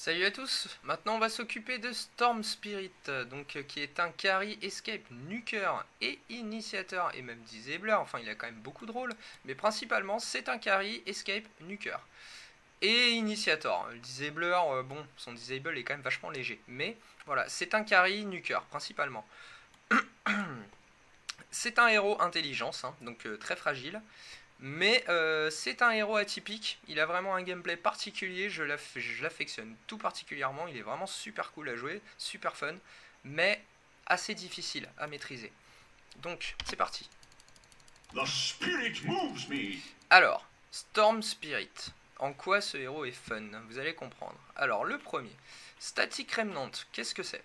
Salut à tous, maintenant on va s'occuper de Storm Spirit, qui est un carry escape nuker et initiateur et même disabler, enfin il a quand même beaucoup de rôles, mais principalement c'est un carry escape nuker et initiator. Le disabler, bon, son disable est quand même vachement léger, mais voilà, c'est un carry nuker principalement. C'est un héros intelligence, donc très fragile. Mais c'est un héros atypique, il a vraiment un gameplay particulier, je l'affectionne tout particulièrement, il est vraiment super cool à jouer, super fun, mais assez difficile à maîtriser. Donc, c'est parti. The spirit moves me. Alors, Storm Spirit. En quoi ce héros est fun? Vous allez comprendre. Alors, le premier, Static Remnant, qu'est-ce que c'est?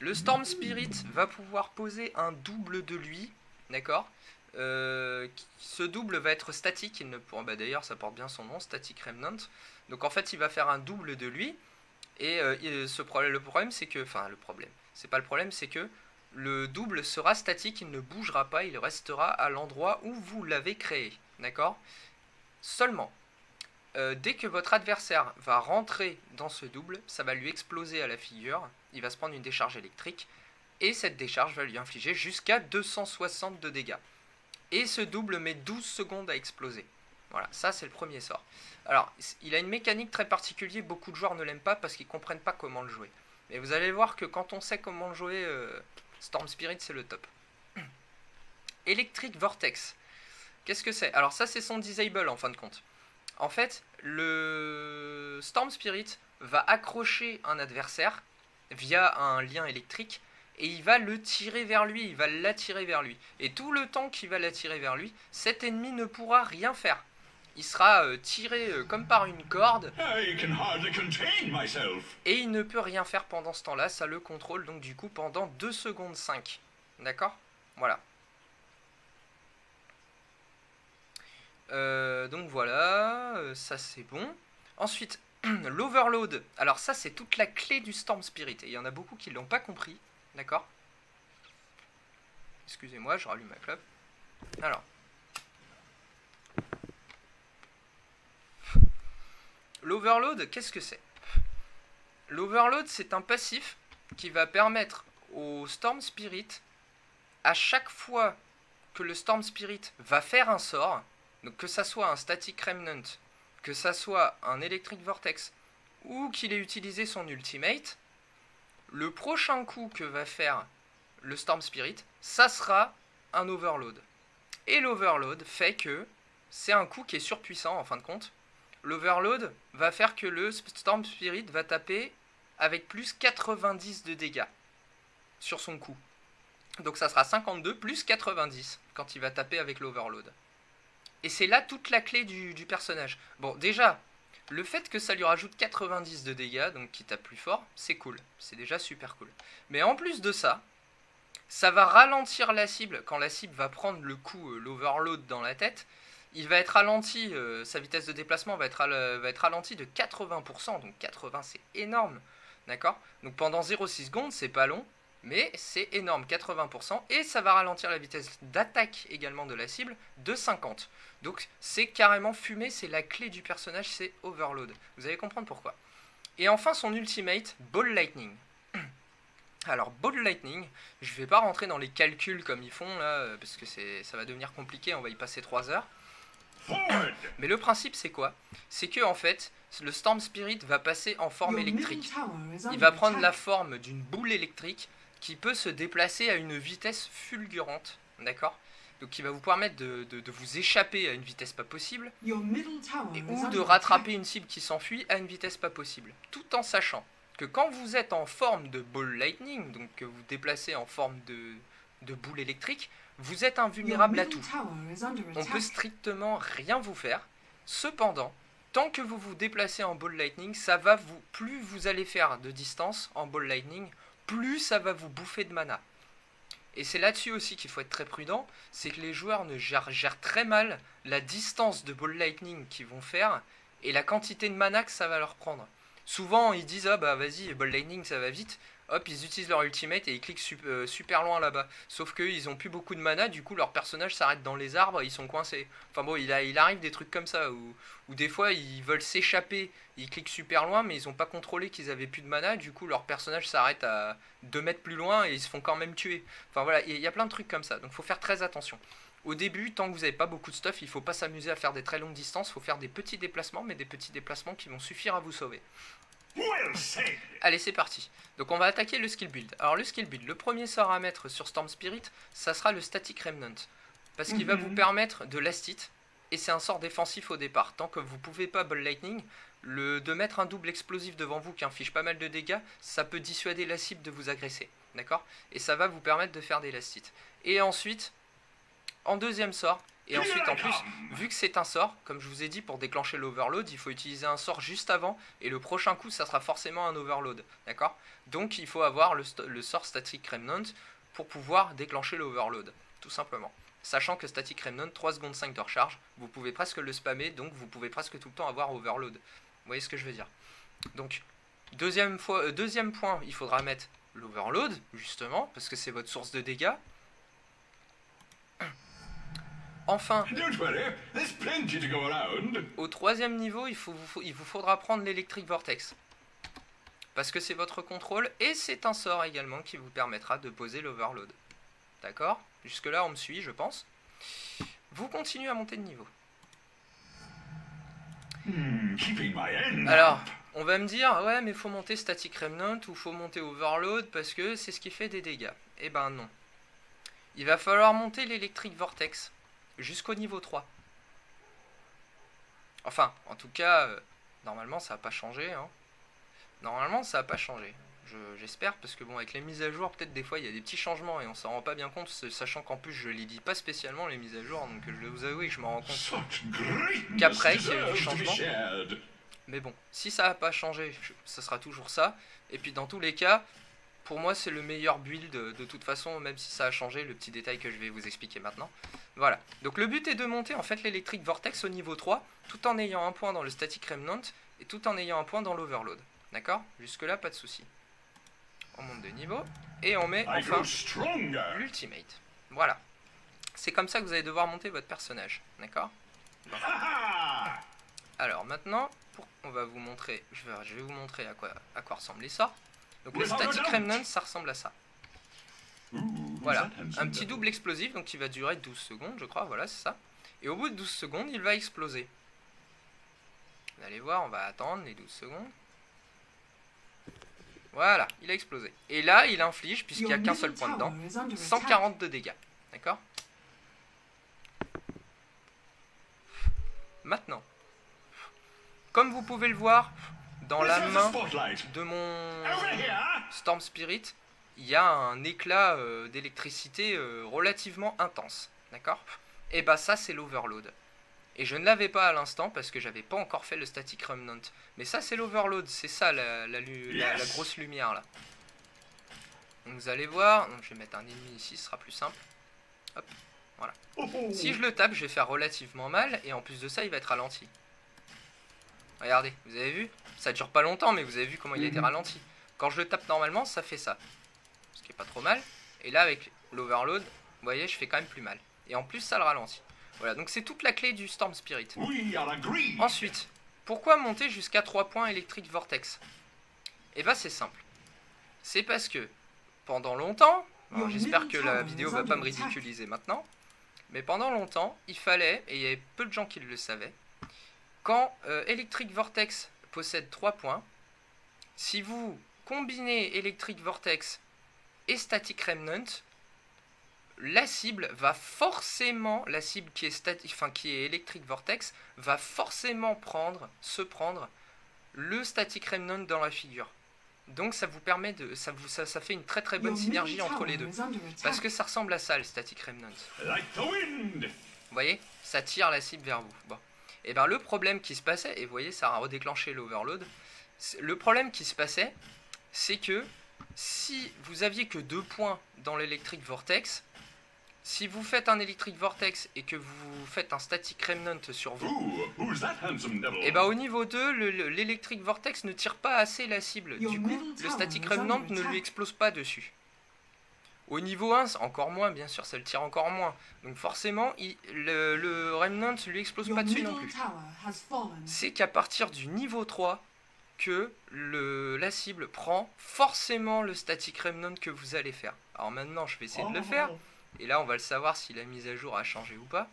Le Storm Spirit va pouvoir poser un double de lui, d'accord? Ce double va être statique, il ne pourra, d'ailleurs ça porte bien son nom, Static Remnant. Donc en fait il va faire un double de lui. Et le problème c'est que, c'est pas le problème, c'est que le double sera statique, il ne bougera pas, il restera à l'endroit où vous l'avez créé, d'accord? Seulement, dès que votre adversaire va rentrer dans ce double, ça va lui exploser à la figure, il va se prendre une décharge électrique, et cette décharge va lui infliger jusqu'à 260 de dégâts. Et ce double met 12 secondes à exploser. Voilà, ça c'est le premier sort. Alors, il a une mécanique très particulière, beaucoup de joueurs ne l'aiment pas parce qu'ils ne comprennent pas comment le jouer. Mais vous allez voir que quand on sait comment le jouer, Storm Spirit c'est le top. Electric Vortex, qu'est-ce que c'est? Alors ça c'est son disable en fin de compte. En fait, le Storm Spirit va accrocher un adversaire via un lien électrique et il va le tirer vers lui, il va l'attirer vers lui. Et tout le temps qu'il va l'attirer vers lui, cet ennemi ne pourra rien faire. Il sera tiré comme par une corde. I can hardly contain myself. Et il ne peut rien faire pendant ce temps-là, ça le contrôle donc du coup pendant 2 secondes 5. D'accord? Voilà. Donc voilà, ça c'est bon. Ensuite, l'Overload. Alors ça c'est toute la clé du Storm Spirit. Et il y en a beaucoup qui ne l'ont pas compris. D'accord? Excusez-moi, je rallume ma clope. Alors. L'Overload, qu'est-ce que c'est? L'Overload, c'est un passif qui va permettre au Storm Spirit, à chaque fois que le Storm Spirit va faire un sort, donc que ça soit un Static Remnant, que ça soit un Electric Vortex, ou qu'il ait utilisé son ultimate, le prochain coup que va faire le Storm Spirit, ça sera un Overload. Et l'Overload fait que c'est un coup qui est surpuissant en fin de compte. L'Overload va faire que le Storm Spirit va taper avec plus 90 de dégâts sur son coup. Donc ça sera 52 plus 90 quand il va taper avec l'Overload. Et c'est là toute la clé du personnage. Bon, déjà, le fait que ça lui rajoute 90 de dégâts, donc qui tape plus fort, c'est cool. C'est déjà super cool. Mais en plus de ça, ça va ralentir la cible. Quand la cible va prendre le coup, l'Overload dans la tête, il va être ralenti, sa vitesse de déplacement va être ralentie de 80%. Donc 80 c'est énorme. D'accord? Donc pendant 0,6 secondes, c'est pas long. Mais c'est énorme, 80%, et ça va ralentir la vitesse d'attaque également de la cible de 50. Donc c'est carrément fumé, c'est la clé du personnage, c'est Overload. Vous allez comprendre pourquoi. Et enfin son ultimate, Ball Lightning. Alors Ball Lightning, je ne vais pas rentrer dans les calculs comme ils font là, parce que ça va devenir compliqué, on va y passer 3 heures. Mais le principe c'est quoi? C'est que en fait, le Storm Spirit va passer en forme électrique. Il va prendre la forme d'une boule électrique qui peut se déplacer à une vitesse fulgurante, d'accord? Donc qui va vous permettre de vous échapper à une vitesse pas possible, ou de rattraper une cible qui s'enfuit à une vitesse pas possible, tout en sachant que quand vous êtes en forme de Ball Lightning, donc que vous déplacez en forme de boule électrique, vous êtes invulnérable à tout. On peut strictement rien vous faire. Cependant, tant que vous vous déplacez en Ball Lightning, plus vous allez faire de distance en Ball Lightning, plus ça va vous bouffer de mana. Et c'est là-dessus aussi qu'il faut être très prudent, c'est que les joueurs ne gèrent très mal la distance de Ball Lightning qu'ils vont faire et la quantité de mana que ça va leur prendre. Souvent ils disent ah bah vas-y Ball Lightning ça va vite, hop, ils utilisent leur ultimate et ils cliquent super loin là-bas. Sauf qu'ils ont plus beaucoup de mana, du coup leur personnage s'arrête dans les arbres et ils sont coincés. Enfin bon, il arrive des trucs comme ça, où des fois ils veulent s'échapper, ils cliquent super loin, mais ils ont pas contrôlé qu'ils avaient plus de mana, du coup leur personnage s'arrête à 2 mètres plus loin et ils se font quand même tuer. Enfin voilà, il y a plein de trucs comme ça, donc faut faire très attention. Au début, tant que vous n'avez pas beaucoup de stuff, il ne faut pas s'amuser à faire des très longues distances, il faut faire des petits déplacements, mais des petits déplacements qui vont suffire à vous sauver. Well said. Allez, c'est parti. Donc on va attaquer le skill build. Alors le skill build, le premier sort à mettre sur Storm Spirit, ça sera le Static Remnant. Parce qu'il va vous permettre de last hit, et c'est un sort défensif au départ. Tant que vous pouvez pas Ball Lightning, de mettre un double explosif devant vous qui inflige pas mal de dégâts, ça peut dissuader la cible de vous agresser. D'accord? Et ça va vous permettre de faire des last hits. Et ensuite, en deuxième sort, et ensuite en plus, vu que c'est un sort, comme je vous ai dit, pour déclencher l'overload, il faut utiliser un sort juste avant, et le prochain coup, ça sera forcément un overload, d'accord? Donc il faut avoir le sort Static Remnant pour pouvoir déclencher l'overload, tout simplement. Sachant que Static Remnant, 3 secondes 5 de recharge, vous pouvez presque le spammer, donc vous pouvez presque tout le temps avoir overload. Vous voyez ce que je veux dire? Donc, deuxième point, il faudra mettre l'overload, justement, parce que c'est votre source de dégâts. Enfin, au troisième niveau, il vous faudra prendre l'électrique vortex. Parce que c'est votre contrôle et c'est un sort également qui vous permettra de poser l'overload. D'accord? Jusque là on me suit, je pense. Vous continuez à monter de niveau. Alors, on va me dire, ouais mais faut monter Static Remnant ou faut monter Overload parce que c'est ce qui fait des dégâts. Eh ben non. Il va falloir monter l'électrique vortex jusqu'au niveau 3. Enfin, en tout cas, normalement ça n'a pas changé. Hein. Normalement ça n'a pas changé. J'espère, parce que bon, avec les mises à jour, peut-être des fois il y a des petits changements et on s'en rend pas bien compte, sachant qu'en plus je les lis pas spécialement les mises à jour, donc je vais vous avouer que je m'en rends compte qu'après qu'il y a eu du changement. Mais bon, si ça n'a pas changé, ça sera toujours ça. Et puis dans tous les cas, pour moi c'est le meilleur build de toute façon, même si ça a changé, le petit détail que je vais vous expliquer maintenant. Voilà, donc le but est de monter en fait l'électrique vortex au niveau 3, tout en ayant un point dans le static remnant et tout en ayant un point dans l'overload. D'accord? Jusque là pas de souci. On monte de niveau et on met enfin l'ultimate. Voilà. C'est comme ça que vous allez devoir monter votre personnage. D'accord? Bon. Alors maintenant, on va vous montrer, je vais vous montrer à quoi ressemblent les sorts. Donc le Static Remnant, ça ressemble à ça. Voilà, un petit double explosif, donc qui va durer 12 secondes, je crois, voilà, c'est ça. Et au bout de 12 secondes, il va exploser. Vous allez voir, on va attendre les 12 secondes. Voilà, il a explosé. Et là, il inflige, puisqu'il n'y a qu'un seul point dedans, 140 de dégâts. D'accord? Maintenant, comme vous pouvez le voir, dans la main de mon Storm Spirit, il y a un éclat d'électricité relativement intense. D'accord? Et bah ça, c'est l'overload. Et je ne l'avais pas à l'instant parce que j'avais pas encore fait le Static Remnant. Mais ça c'est l'overload, c'est ça la grosse lumière là. Donc vous allez voir, donc je vais mettre un ennemi ici, ce sera plus simple. Hop, voilà. Si je le tape, je vais faire relativement mal et en plus de ça il va être ralenti. Regardez, vous avez vu? Ça dure pas longtemps mais vous avez vu comment il a été ralenti. Quand je le tape normalement ça fait ça. Ce qui est pas trop mal. Et là avec l'overload, vous voyez je fais quand même plus mal. Et en plus ça le ralentit. Voilà, donc c'est toute la clé du Storm Spirit. Ensuite, pourquoi monter jusqu'à 3 points électrique vortex? Eh bien c'est simple. C'est parce que pendant longtemps, j'espère que la vidéo va pas me ridiculiser maintenant, mais pendant longtemps, il fallait, et il y avait peu de gens qui le savaient, quand Electric Vortex possède 3 points, si vous combinez Electric Vortex et Static Remnant, la cible va forcément, la cible qui est Electric Vortex, va forcément se prendre le Static Remnant dans la figure. Donc ça vous permet de, ça fait une très très bonne synergie entre les deux. Parce que ça ressemble à ça le Static Remnant. Vous voyez, ça tire la cible vers vous. Bon. Et bien le problème qui se passait, et vous voyez ça a redéclenché l'overload, le problème qui se passait, c'est que si vous aviez que 2 points dans l'Electric Vortex, si vous faites un Electric Vortex et que vous faites un Static Remnant sur vous, Ooh, who's that handsome devil? et bah au niveau 2, l'Electric Vortex ne tire pas assez la cible. Du coup, le Static Remnant ne lui explose pas dessus. Au niveau 1, encore moins, bien sûr, ça le tire encore moins. Donc forcément, le Remnant ne lui explose pas dessus non plus. C'est qu'à partir du niveau 3 que la cible prend forcément le Static Remnant que vous allez faire. Alors maintenant, je vais essayer de le faire. Et là, on va le savoir si la mise à jour a changé ou pas.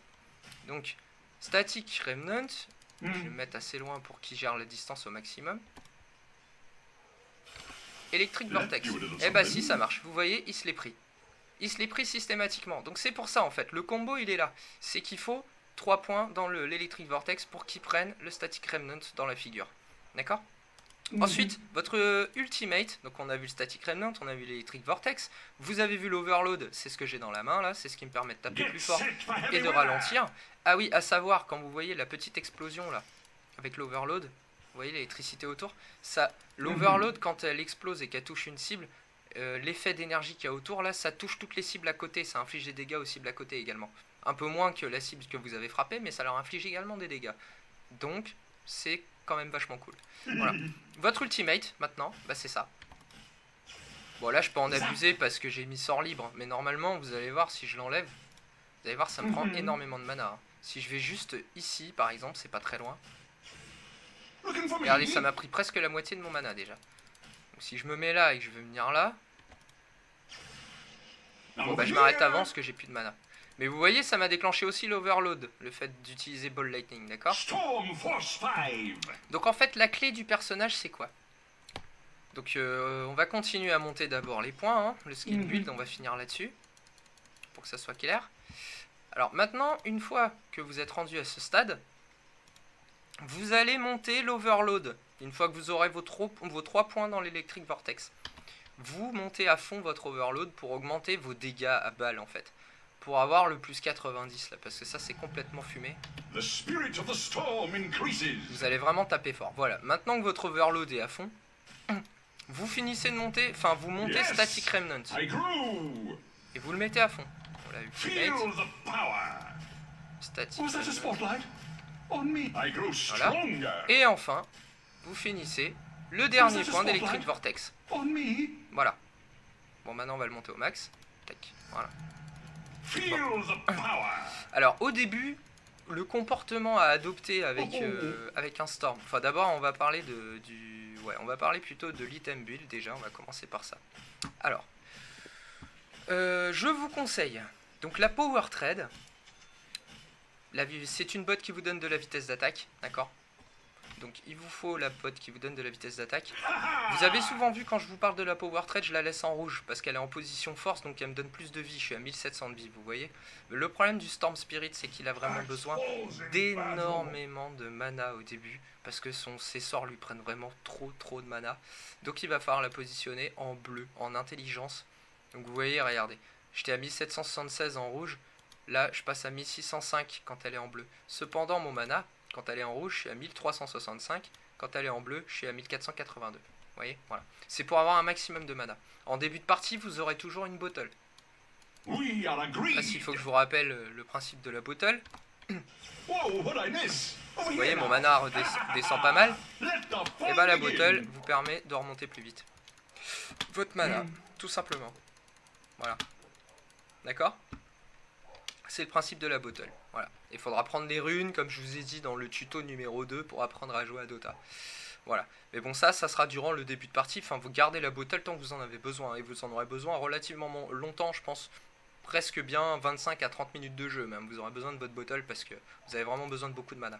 Donc, Static Remnant. Je vais le mettre assez loin pour qu'il gère la distance au maximum. Electric Vortex. Eh bah si, ça marche. Vous voyez, il se l'est pris. Il se l'est pris systématiquement. Donc c'est pour ça, en fait. Le combo, il est là. C'est qu'il faut 3 points dans l'Electric Vortex pour qu'il prenne le Static Remnant dans la figure. D'accord ? Ensuite, votre ultimate, donc on a vu le Static Remnant, on a vu l'Electric Vortex, vous avez vu l'Overload, c'est ce que j'ai dans la main là, c'est ce qui me permet de taper plus fort et de ralentir. Ah oui, à savoir, quand vous voyez la petite explosion là, avec l'Overload, vous voyez l'électricité autour, ça, l'Overload quand elle explose et qu'elle touche une cible, l'effet d'énergie qu'il y a autour là, ça touche toutes les cibles à côté, ça inflige des dégâts aux cibles à côté également. Un peu moins que la cible que vous avez frappée, mais ça leur inflige également des dégâts. Donc, c'est quand même vachement cool. Voilà. Votre ultimate, maintenant, bah c'est ça. Bon, là, je peux en abuser parce que j'ai mis sort libre. Mais normalement, vous allez voir, si je l'enlève, vous allez voir, ça me prend énormément de mana. Hein. Si je vais juste ici, par exemple, c'est pas très loin. Regardez, ça m'a pris presque la moitié de mon mana, déjà. Donc, si je me mets là et que je veux venir là... Bon, bah, je m'arrête avant parce que j'ai plus de mana. Mais vous voyez, ça m'a déclenché aussi l'Overload, le fait d'utiliser Ball Lightning, d'accord? Donc en fait, la clé du personnage, c'est quoi? Donc on va continuer à monter d'abord les points, hein, le skill build, on va finir là-dessus, pour que ça soit clair. Alors maintenant, une fois que vous êtes rendu à ce stade, vous allez monter l'Overload. Une fois que vous aurez vos 3 points dans l'Electric Vortex. Vous montez à fond votre Overload pour augmenter vos dégâts à balles en fait. Pour avoir le plus 90 là, parce que ça c'est complètement fumé. Vous allez vraiment taper fort. Voilà, maintenant que votre Overload est à fond, vous finissez de monter, enfin vous montez Static Remnant. Et vous le mettez à fond. Voilà, ultimate. Static Remnant. Voilà. Et enfin, vous finissez le dernier point d'Electric Vortex. Voilà. Bon, maintenant on va le monter au max. Tac, voilà. Bon. Alors au début, le comportement à adopter avec un storm. Enfin d'abord on va parler on va parler plutôt de l'item build déjà. On va commencer par ça. Alors, je vous conseille donc la Power Trade. C'est une botte qui vous donne de la vitesse d'attaque, d'accord? Donc il vous faut la botte qui vous donne de la vitesse d'attaque. Vous avez souvent vu quand je vous parle de la Power Trade, je la laisse en rouge parce qu'elle est en position force, donc elle me donne plus de vie. Je suis à 1700 de vie, vous voyez. Le problème du Storm Spirit, c'est qu'il a vraiment besoin d'énormément de mana au début parce que ses sorts lui prennent vraiment trop de mana. Donc il va falloir la positionner en bleu, en intelligence. Donc vous voyez, regardez, j'étais à 1776 en rouge. Là, je passe à 1605 quand elle est en bleu. Cependant, mon mana, quand elle est en rouge, je suis à 1365. Quand elle est en bleu, je suis à 1482. Vous voyez, voilà. C'est pour avoir un maximum de mana. En début de partie, vous aurez toujours une bottle. Là, s'il faut que je vous rappelle le principe de la bottle. Vous voyez, mon mana descend pas mal. Et bah la bottle vous permet de remonter plus vite. Votre mana, tout simplement. Voilà. D'accord ? C'est le principe de la bottle. Voilà. Il faudra prendre les runes, comme je vous ai dit dans le tuto numéro 2, pour apprendre à jouer à Dota. Voilà. Mais bon, ça sera durant le début de partie. Enfin, vous gardez la bottle tant que vous en avez besoin. Et vous en aurez besoin relativement longtemps, je pense. Presque bien 25 à 30 minutes de jeu, même. Vous aurez besoin de votre bottle parce que vous avez vraiment besoin de beaucoup de mana.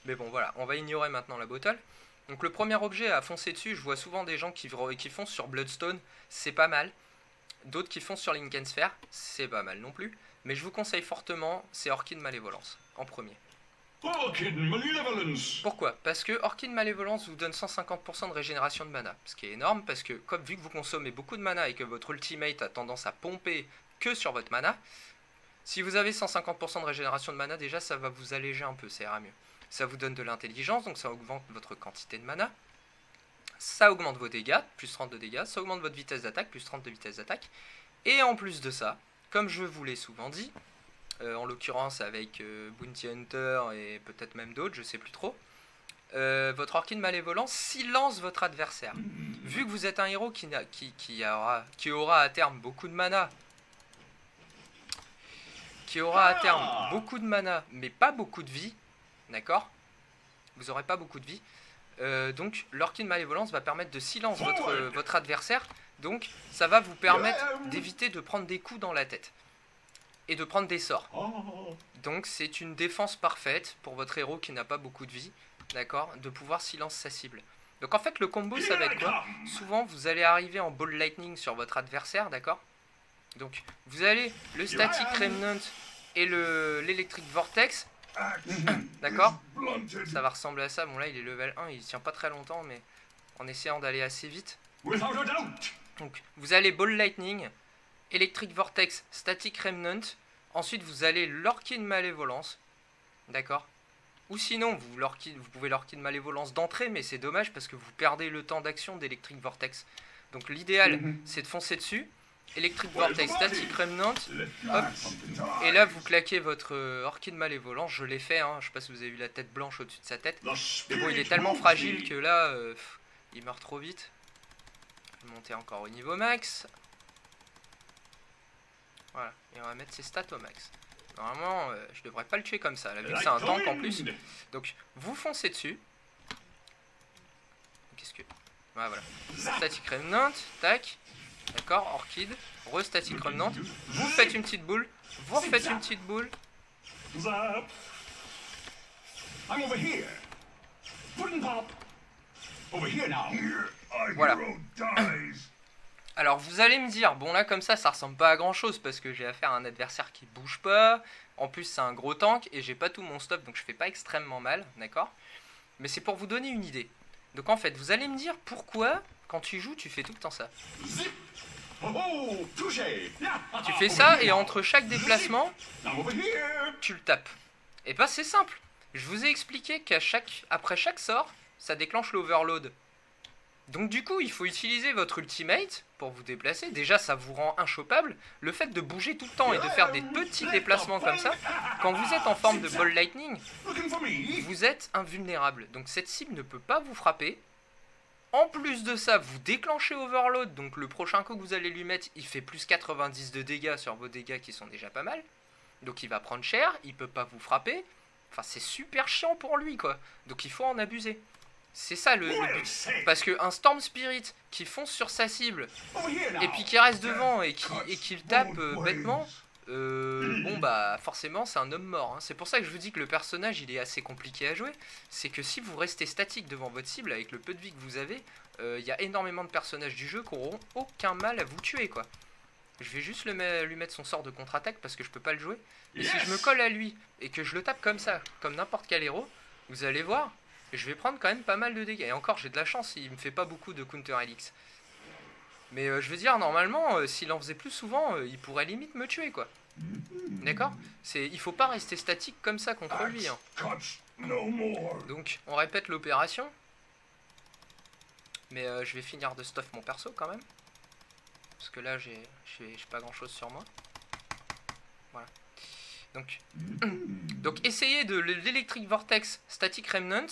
Mais bon, voilà. On va ignorer maintenant la bottle. Donc, le premier objet à foncer dessus, je vois souvent des gens qui font sur Bloodstone. C'est pas mal. D'autres qui font sur Linken Sphere. C'est pas mal non plus. Mais je vous conseille fortement, c'est Orchid Malévolence, en premier. Orchid Malevolence. Pourquoi? Parce que Orchid Malévolence vous donne 150% de régénération de mana. Ce qui est énorme, parce que vu que vous consommez beaucoup de mana et que votre ultimate a tendance à pomper que sur votre mana, si vous avez 150% de régénération de mana, déjà ça va vous alléger un peu, ça ira mieux. Ça vous donne de l'intelligence, donc ça augmente votre quantité de mana. Ça augmente vos dégâts, plus 30 de dégâts. Ça augmente votre vitesse d'attaque, plus 30 de vitesse d'attaque. Et en plus de ça, comme je vous l'ai souvent dit, en l'occurrence avec Bounty Hunter et peut-être même d'autres, je sais plus trop, votre Orchid Malévolence silence votre adversaire. Vu que vous êtes un héros qui aura à terme beaucoup de mana, mais pas beaucoup de vie, d'accord? Vous aurez pas beaucoup de vie. Donc l'Orchid Malévolence va permettre de silence votre adversaire. Donc ça va vous permettre d'éviter de prendre des coups dans la tête. Et de prendre des sorts. Donc c'est une défense parfaite pour votre héros qui n'a pas beaucoup de vie. D'accord? De pouvoir silence sa cible. Donc en fait le combo ça va être quoi? Souvent vous allez arriver en Ball Lightning sur votre adversaire. D'accord? Donc vous allez le Static Remnant et l'Electric Vortex. D'accord? Ça va ressembler à ça. Bon là il est level 1, il tient pas très longtemps, mais en essayant d'aller assez vite. Donc vous allez Ball Lightning, Electric Vortex, Static Remnant. Ensuite vous allez l'Orchid Malévolence. D'accord? Ou sinon vous pouvez l'Orchid Malévolence d'entrée, mais c'est dommage parce que vous perdez le temps d'action d'Electric Vortex. Donc l'idéal c'est de foncer dessus. Electric Vortex, Static Remnant, hop, et là vous claquez votre Orchid Malévolence, je l'ai fait, hein, je sais pas si vous avez vu la tête blanche au-dessus de sa tête, mais bon il est tellement fragile que là, il meurt trop vite. Je vais monter encore au niveau max. Voilà, et on va mettre ses stats au max. Normalement, je devrais pas le tuer comme ça, là, vu que c'est un tank en plus. Donc vous foncez dessus. Qu'est-ce que... Ouais, voilà. Static Remnant, tac. D'accord, Orchid, re-Static Remnant, vous faites une petite boule, vous refaites une petite boule. Voilà. Alors vous allez me dire, bon là comme ça ressemble pas à grand chose parce que j'ai affaire à un adversaire qui bouge pas. En plus c'est un gros tank et j'ai pas tout mon stuff donc je fais pas extrêmement mal, d'accord? Mais c'est pour vous donner une idée. Donc en fait vous allez me dire pourquoi quand tu joues tu fais tout le temps ça. Tu fais ça et entre chaque déplacement, tu le tapes. Et bah c'est simple. Je vous ai expliqué qu'après chaque sort, ça déclenche l'overload. Donc du coup, il faut utiliser votre ultimate pour vous déplacer. Déjà, ça vous rend inchopable. Le fait de bouger tout le temps et de faire des petits déplacements comme ça, quand vous êtes en forme de Ball Lightning, vous êtes invulnérable. Donc cette cible ne peut pas vous frapper. En plus de ça, vous déclenchez Overload, donc le prochain coup que vous allez lui mettre, il fait plus 90 de dégâts sur vos dégâts qui sont déjà pas mal. Donc il va prendre cher, il peut pas vous frapper. Enfin, c'est super chiant pour lui, quoi. Donc il faut en abuser. C'est ça le but. Parce qu'un Storm Spirit qui fonce sur sa cible, et puis qui reste devant et qui le tape bêtement, bon bah forcément c'est un homme mort, hein. C'est pour ça que je vous dis que le personnage il est assez compliqué à jouer. C'est que si vous restez statique devant votre cible avec le peu de vie que vous avez, il y a énormément de personnages du jeu qui n'auront aucun mal à vous tuer, quoi. Je vais juste lui mettre son sort de contre-attaque parce que je peux pas le jouer. Mais si je me colle à lui et que je le tape comme ça, comme n'importe quel héros, vous allez voir, je vais prendre quand même pas mal de dégâts. Et encore j'ai de la chance, il me fait pas beaucoup de counter helix. Mais je veux dire, normalement, s'il en faisait plus souvent, il pourrait limite me tuer, quoi. D'accord? Il faut pas rester statique comme ça contre lui, hein. Donc, on répète l'opération. Mais je vais finir de stuff mon perso, quand même. Parce que là, j'ai pas grand-chose sur moi. Voilà. Donc essayez de l'Electric Vortex Static Remnant.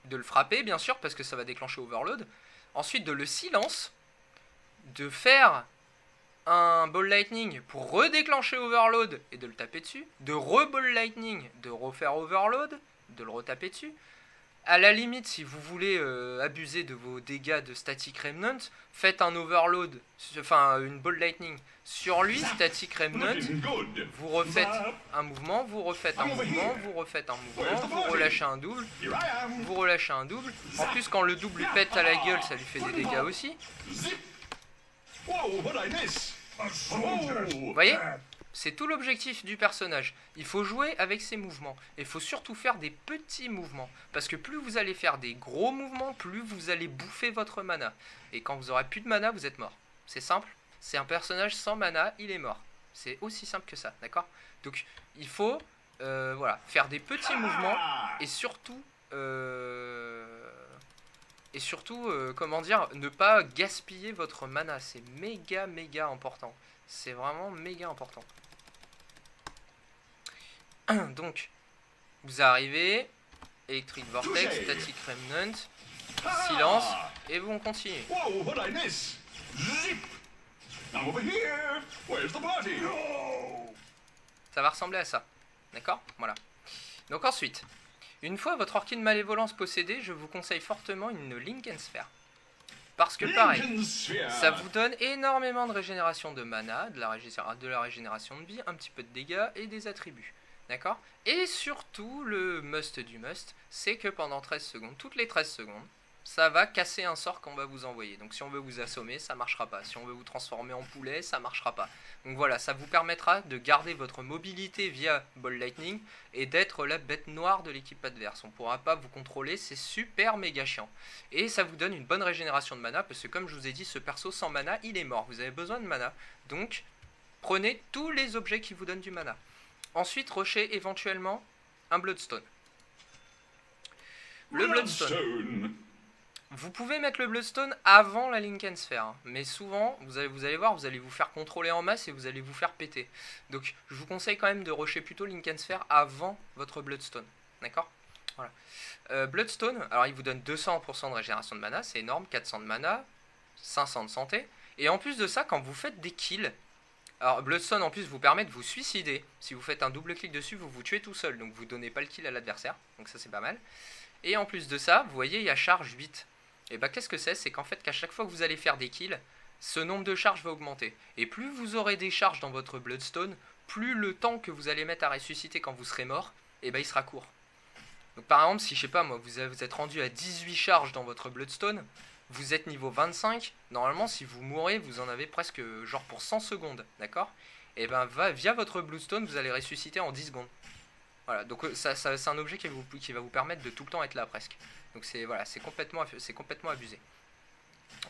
De le frapper, bien sûr, parce que ça va déclencher Overload. Ensuite, de le silence. De faire un Ball Lightning pour redéclencher Overload et de le taper dessus, de re-Ball Lightning, de refaire Overload, de le retaper dessus. À la limite, si vous voulez abuser de vos dégâts de Static Remnant, faites un Overload, enfin une Ball Lightning sur lui, Static Remnant, vous refaites un mouvement, vous refaites un mouvement, vous refaites un mouvement, vous relâchez un double, vous relâchez un double. En plus, quand le double lui pète à la gueule, ça lui fait des dégâts aussi. Vous voyez? C'est tout l'objectif du personnage. Il faut jouer avec ses mouvements. Et il faut surtout faire des petits mouvements. Parce que plus vous allez faire des gros mouvements, plus vous allez bouffer votre mana. Et quand vous aurez plus de mana, vous êtes mort. C'est simple. C'est un personnage sans mana, il est mort. C'est aussi simple que ça, d'accord? Donc il faut voilà, faire des petits mouvements. Et surtout... comment dire, ne pas gaspiller votre mana. C'est méga important. C'est vraiment méga important. Donc, vous arrivez, Electric Vortex, Touché. Static Remnant, silence, et vous on continue. Whoa, what I miss? Zip! I'm over here. Where's the party? Ça va ressembler à ça. D'accord? Voilà. Donc ensuite, une fois votre Orchid Malévolence possédée, je vous conseille fortement une Linken Sphere. Parce que pareil, Lincoln Sphere. ça vous donne énormément de régénération de mana, de la régénération de vie, un petit peu de dégâts et des attributs. D'accord? Et surtout, le must du must, c'est que pendant 13 secondes, toutes les 13 secondes, ça va casser un sort qu'on va vous envoyer. Donc si on veut vous assommer, ça marchera pas. Si on veut vous transformer en poulet, ça marchera pas. Donc voilà, ça vous permettra de garder votre mobilité via Ball Lightning et d'être la bête noire de l'équipe adverse. On pourra pas vous contrôler, c'est super méga chiant. Et ça vous donne une bonne régénération de mana, parce que comme je vous ai dit, ce perso sans mana, il est mort. Vous avez besoin de mana. Donc prenez tous les objets qui vous donnent du mana. Ensuite, rushez éventuellement un Bloodstone. Le Bloodstone. Vous pouvez mettre le Bloodstone avant la Linken Sphere, hein, mais souvent, vous allez voir, vous allez vous faire contrôler en masse et vous allez vous faire péter. Donc, je vous conseille quand même de rusher plutôt Linken Sphere avant votre Bloodstone. D'accord? Voilà. Bloodstone, alors il vous donne 200% de régénération de mana, c'est énorme, 400 de mana, 500 de santé. Et en plus de ça, quand vous faites des kills, alors Bloodstone en plus vous permet de vous suicider. Si vous faites un double clic dessus, vous vous tuez tout seul, donc vous donnez pas le kill à l'adversaire. Donc ça c'est pas mal. Et en plus de ça, vous voyez, il y a charge 8. Et bah qu'est-ce que c'est? C'est qu'en fait qu'à chaque fois que vous allez faire des kills, ce nombre de charges va augmenter. Et plus vous aurez des charges dans votre Bloodstone, plus le temps que vous allez mettre à ressusciter quand vous serez mort, et bah il sera court. Donc par exemple, si je sais pas moi, vous êtes rendu à 18 charges dans votre Bloodstone, vous êtes niveau 25, normalement si vous mourrez, vous en avez presque genre pour 100 secondes, d'accord? Et ben via votre Bloodstone, vous allez ressusciter en 10 secondes. Voilà, donc c'est un objet qui va vous permettre de tout le temps être là presque. Donc voilà, c'est complètement abusé.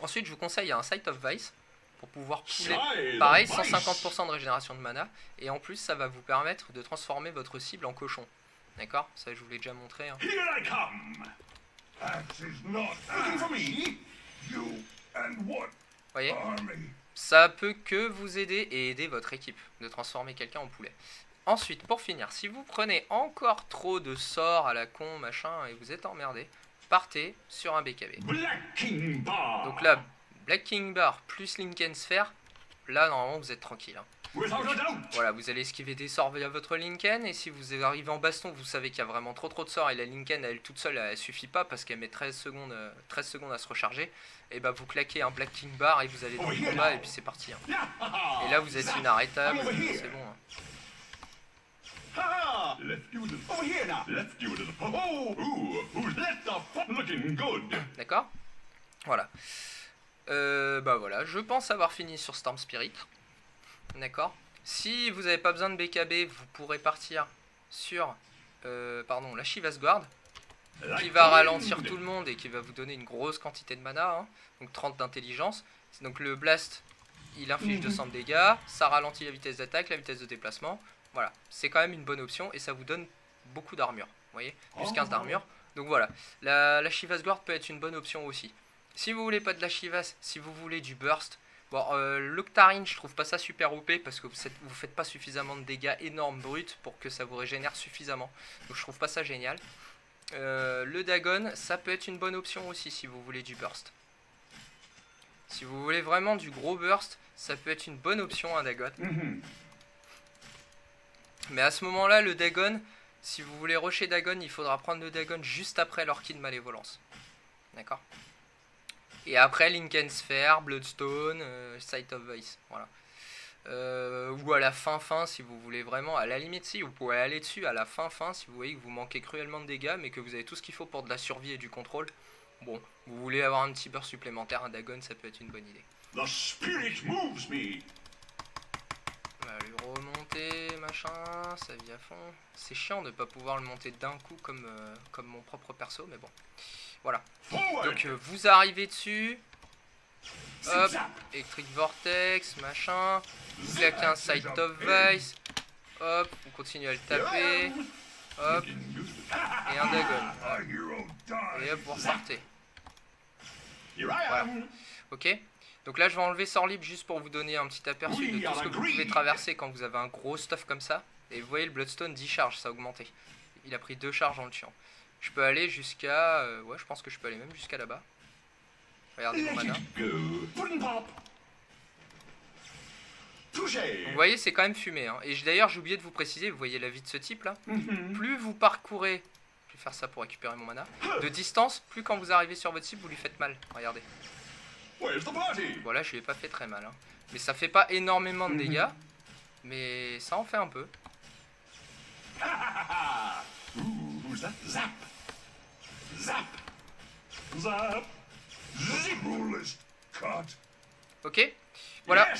Ensuite, je vous conseille un Sight of Vice pour pouvoir pouler. Pareil, 150% de régénération de mana. Et en plus, ça va vous permettre de transformer votre cible en cochon. D'accord? Ça, je vous l'ai déjà montré. Hein. Here I come. Axe is not looking for me. You and what? Voyez? Army. Ça peut que vous aider et aider votre équipe de transformer quelqu'un en poulet. Ensuite, pour finir, si vous prenez encore trop de sorts à la con, machin, et vous êtes emmerdé, partez sur un BKB. Black King Bar. Donc là, Black King Bar plus Linken Sphere, là normalement vous êtes tranquille. Hein. Without a doubt. Voilà, vous allez esquiver des sorts via votre Linken, et si vous arrivez en baston, vous savez qu'il y a vraiment trop de sorts, et la Linken, elle toute seule, elle suffit pas, parce qu'elle met 13 secondes à se recharger, et bah vous claquez un Black King Bar, et vous allez dans le combat, et puis c'est parti. Hein. Et là vous êtes inarrêtable, c'est bon. Hein. Ha! Left you to over here now. Left you to the oh, who's left the looking good. D'accord? Voilà. Bah voilà, je pense avoir fini sur Storm Spirit. D'accord? Si vous n'avez pas besoin de BKB, vous pourrez partir sur la Shiva's Guard, qui va ralentir tout le monde et qui va vous donner une grosse quantité de mana, hein, donc 30 d'intelligence. Donc le Blast, il inflige 200 de dégâts, ça ralentit la vitesse d'attaque, la vitesse de déplacement. Voilà, c'est quand même une bonne option et ça vous donne beaucoup d'armure. Vous voyez, plus 15 d'armure. Donc voilà, la Shiva's Guard peut être une bonne option aussi. Si vous voulez pas de la Shiva's, si vous voulez du burst, bon, l'Octarine, je trouve pas ça super OP parce que vous faites pas suffisamment de dégâts énormes bruts pour que ça vous régénère suffisamment. Donc je trouve pas ça génial. Le Dagon, ça peut être une bonne option aussi si vous voulez du burst. Si vous voulez vraiment du gros burst, ça peut être une bonne option un Dagon. Mais à ce moment-là, le Dagon, si vous voulez rusher Dagon, il faudra prendre le Dagon juste après l'Orchid Malévolence. D'accord? Et après Linken Sphere, Bloodstone, Sight of Vice. Voilà. Ou à la fin, si vous voulez vraiment, à la limite, si vous pouvez aller dessus à la fin, si vous voyez que vous manquez cruellement de dégâts, mais que vous avez tout ce qu'il faut pour de la survie et du contrôle. Bon, vous voulez avoir un petit burst supplémentaire, un Dagon, ça peut être une bonne idée. The spirit moves me. On va lui remonter, machin, ça vit à fond. C'est chiant de ne pas pouvoir le monter d'un coup comme mon propre perso, mais bon. Voilà. Donc vous arrivez dessus. Hop, Electric Vortex, machin. Vous claquez un Sight of Vice. Hop, on continue à le taper. Hop, et un Dagon. Et hop, vous repartez. Voilà. Ok. Donc là je vais enlever sort libre juste pour vous donner un petit aperçu de tout ce que vous pouvez traverser quand vous avez un gros stuff comme ça. Et vous voyez le Bloodstone 10 charges, ça a augmenté. Il a pris 2 charges en le tuant. Je peux aller jusqu'à... ouais, je pense que je peux aller même jusqu'à là-bas. Regardez mon mana. Donc, vous voyez, c'est quand même fumé. Hein. Et d'ailleurs, j'ai oublié de vous préciser, vous voyez la vie de ce type là. Plus vous parcourez, je vais faire ça pour récupérer mon mana, de distance, plus quand vous arrivez sur votre cible, vous lui faites mal. Regardez. Voilà, je lui ai pas fait très mal. Hein. Mais ça fait pas énormément de dégâts. Mais ça en fait un peu. Zap. Zap. Zap. Ok. Voilà.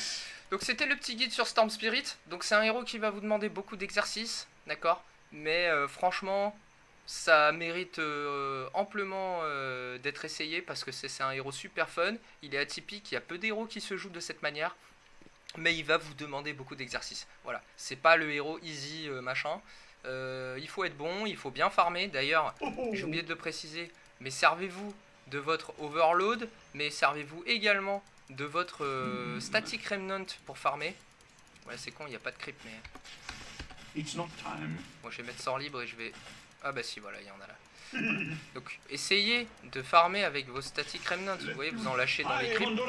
Donc c'était le petit guide sur Storm Spirit. Donc c'est un héros qui va vous demander beaucoup d'exercices. D'accord. Mais franchement, ça mérite amplement d'être essayé parce que c'est un héros super fun. Il est atypique. Il y a peu d'héros qui se jouent de cette manière. Mais il va vous demander beaucoup d'exercices. Voilà. C'est pas le héros easy machin. Il faut être bon, il faut bien farmer. D'ailleurs, j'ai oublié de le préciser, mais servez-vous de votre Overload, mais servez-vous également de votre Static Remnant pour farmer. Ouais, c'est con, il n'y a pas de creep, mais... Bon, je vais mettre sort libre et je vais... Ah bah si, voilà, il y en a là. Donc, essayez de farmer avec vos Static Remnant. Vous voyez, vous en lâchez dans les creeps.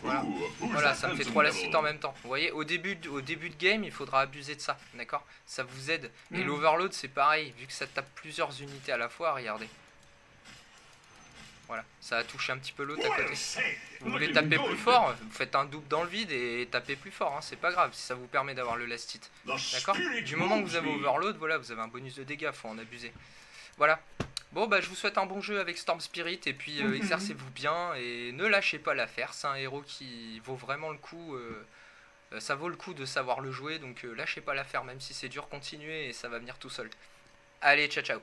Voilà, ça me fait 3 lacites en même temps. Vous voyez, au début de game, il faudra abuser de ça, d'accord? Ça vous aide. Et l'overload, c'est pareil, vu que ça tape plusieurs unités à la fois, regardez. Voilà, ça a touché un petit peu l'autre à côté. Vous voulez taper plus fort, vous faites un double dans le vide et tapez plus fort, hein, c'est pas grave si ça vous permet d'avoir le last hit. D'accord? Du moment que vous avez overload, voilà, vous avez un bonus de dégâts, faut en abuser. Voilà. Bon, bah je vous souhaite un bon jeu avec Storm Spirit et puis exercez-vous bien et ne lâchez pas l'affaire. C'est un héros qui vaut vraiment le coup. Ça vaut le coup de savoir le jouer, donc lâchez pas l'affaire, même si c'est dur, continuez et ça va venir tout seul. Allez, ciao ciao.